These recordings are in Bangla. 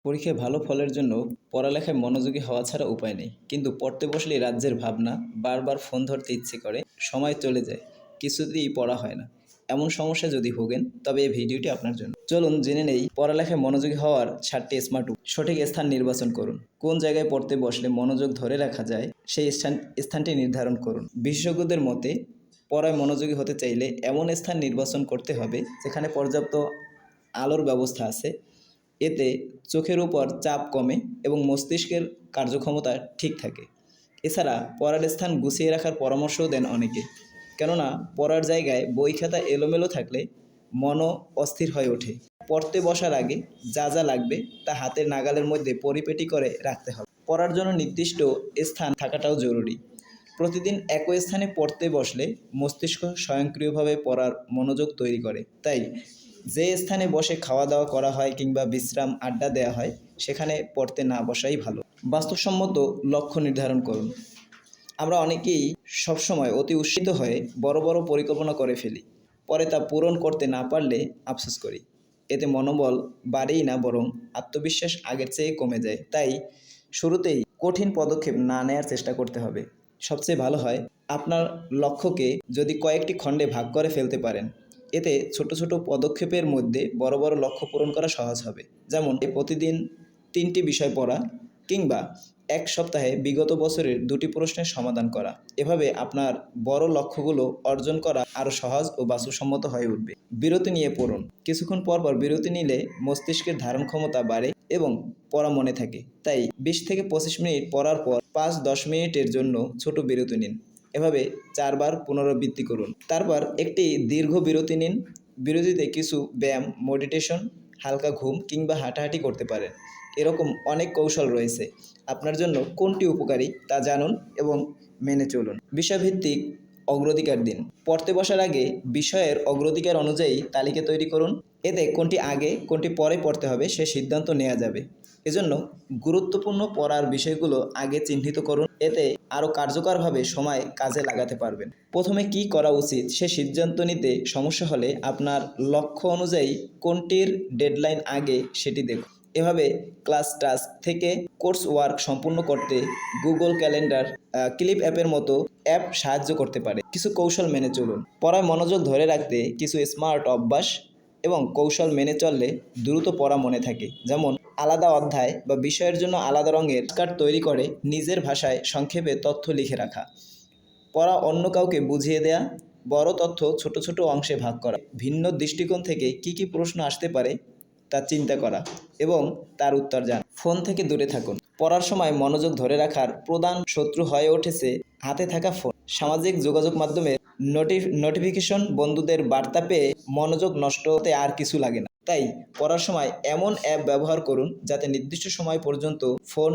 পরীক্ষায় ভালো ফলের জন্য পড়ালেখায় মনোযোগী হওয়া ছাড়া উপায় নেই। কিন্তু পড়তে বসলেই রাজ্যের ভাবনা, বারবার ফোন ধরতে ইচ্ছে করে, সময় চলে যায়, কিছুতেই পড়া হয় না। এমন সমস্যা যদি ভোগেন তবে এই ভিডিওটি আপনার জন্য। চলুন জেনে নেই পড়ালেখায় মনোযোগী হওয়ার 7টি স্মার্ট উপায়। সঠিক স্থান নির্বাচন করুন। কোন জায়গায় পড়তে বসলে মনোযোগ ধরে রাখা যায় সেই স্থানটি নির্ধারণ করুন। বিশেষজ্ঞদের মতে পড়ায় মনোযোগী হতে চাইলে এমন স্থান নির্বাচন করতে হবে যেখানে পর্যাপ্ত আলোর ব্যবস্থা আছে। এতে চোখের উপর চাপ কমে এবং মস্তিষ্কের কার্যক্ষমতা ঠিক থাকে। এছাড়া পড়ার স্থান গুছিয়ে রাখার পরামর্শও দেন অনেকে, কেননা পড়ার জায়গায় বই খাতা এলোমেলো থাকলে মনও অস্থির হয়ে ওঠে। পড়তে বসার আগে যা যা লাগবে তা হাতের নাগালের মধ্যে পরিপাটি করে রাখতে হবে। পড়ার জন্য নির্দিষ্ট স্থান থাকাটাও জরুরি। প্রতিদিন একই স্থানে পড়তে বসলে মস্তিষ্ক স্বয়ংক্রিয়ভাবে পড়ার মনোযোগ তৈরি করে। তাই যে স্থানে বসে খাওয়া দাওয়া করা হয় কিংবা বিশ্রাম আড্ডা দেওয়া হয় সেখানে পড়তে না বসাই ভালো। বাস্তবসম্মত লক্ষ্য নির্ধারণ করুন। আমরা অনেকেই সবসময় অতি উৎসাহিত হয়ে বড় বড় পরিকল্পনা করে ফেলি, পরে তা পূরণ করতে না পারলে আফসোস করি। এতে মনোবল বাড়েই না, বরং আত্মবিশ্বাস আগের চেয়ে কমে যায়। তাই শুরুতেই কঠিন পদক্ষেপ না নেওয়ার চেষ্টা করতে হবে। সবচেয়ে ভালো হয় আপনার লক্ষ্যকে যদি কয়েকটি খণ্ডে ভাগ করে ফেলতে পারেন। এতে ছোট ছোট পদক্ষেপের মধ্যে বড় বড় লক্ষ্য পূরণ করা সহজ হবে। যেমন প্রতিদিন 3টি বিষয় পড়া কিংবা এক সপ্তাহে বিগত বছরের 2টি প্রশ্নের সমাধান করা। এভাবে আপনার বড় লক্ষ্যগুলো অর্জন করা আরও সহজ ও বাস্তবসম্মত হয়ে উঠবে। বিরতি নিয়ে পড়ুন। কিছুক্ষণ পর পর বিরতি নিলে মস্তিষ্কের ধারণ ক্ষমতা বাড়ে এবং পড়া মনে থাকে। তাই 20 থেকে 25 মিনিট পড়ার পর 5-10 মিনিটের জন্য ছোট বিরতি নিন। এভাবে 4 বার পুনরাবৃত্তি করুন। তারপর একটি দীর্ঘ বিরতি নিন। বিরতিতে কিছু ব্যায়াম, মেডিটেশন, হালকা ঘুম কিংবা হাঁটাহাঁটি করতে পারেন। এরকম অনেক কৌশল রয়েছে। আপনার জন্য কোনটি উপকারী তা জানুন এবং মেনে চলুন। বিষয়ভিত্তিক অগ্রাধিকার দিন। পড়তে বসার আগে বিষয়ের অগ্রাধিকার অনুযায়ী তালিকা তৈরি করুন। এতে কোনটি আগে কোনটি পরে পড়তে হবে সে সিদ্ধান্ত নেওয়া যাবে। এজন্য গুরুত্বপূর্ণ পড়ার বিষয়গুলো আগে চিহ্নিত করুন। এতে আরও কার্যকরভাবে সময় কাজে লাগাতে পারবেন। প্রথমে কি করা উচিত সে সিদ্ধান্ত নিতে সমস্যা হলে আপনার লক্ষ্য অনুযায়ী কোনটির ডেডলাইন আগে সেটি দেখুন। এভাবে ক্লাস টাস্ক থেকে কোর্স ওয়ার্ক সম্পূর্ণ করতে গুগল ক্যালেন্ডার, ক্লিপ অ্যাপের মতো অ্যাপ সাহায্য করতে পারে। কিছু কৌশল মেনে চলুন। পড়ায় মনোযোগ ধরে রাখতে কিছু স্মার্ট অভ্যাস এবং কৌশল মেনে চললে দ্রুত পড়া মনে থাকে। যেমন আলাদা অধ্যায় বা বিষয়ের জন্য আলাদা রঙের কার্ড তৈরি করে নিজের ভাষায় সংক্ষেপে তথ্য লিখে রাখা, পড়া অন্য কাউকে বুঝিয়ে দেয়া, বড় তথ্য ছোট ছোট অংশে ভাগ করা, ভিন্ন দৃষ্টিকোণ থেকে কি প্রশ্ন আসতে পারে তা চিন্তা করা এবং তার উত্তর জানা। ফোন থেকে দূরে থাকুন। পড়ার সময় মনোযোগ ধরে রাখার প্রধান শত্রু হয়ে উঠেছে হাতে থাকা ফোন। সামাজিক যোগাযোগ মাধ্যমের নোটিফিকেশন, বন্ধুদের বার্তা পেয়ে মনোযোগ নষ্ট হতে আর কিছু লাগে না। তাই পড়ার সময় এমন অ্যাপ ব্যবহার করুন যাতে নির্দিষ্ট সময় পর্যন্ত ফোন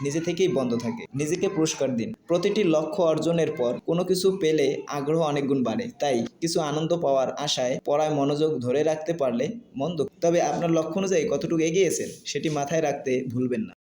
নিজে থেকেই বন্ধ থাকে। নিজেকে পুরস্কার দিন। প্রতিটি লক্ষ্য অর্জনের পর কোনো কিছু পেলে আগ্রহ অনেক গুণ বাড়ে। তাই কিছু আনন্দ পাওয়ার আশায় পড়ায় মনোযোগ ধরে রাখতে পারলে তবে আপনার লক্ষ্য অনুযায়ী কতটুকু এগিয়েছেন সেটি মাথায় রাখতে ভুলবেন না।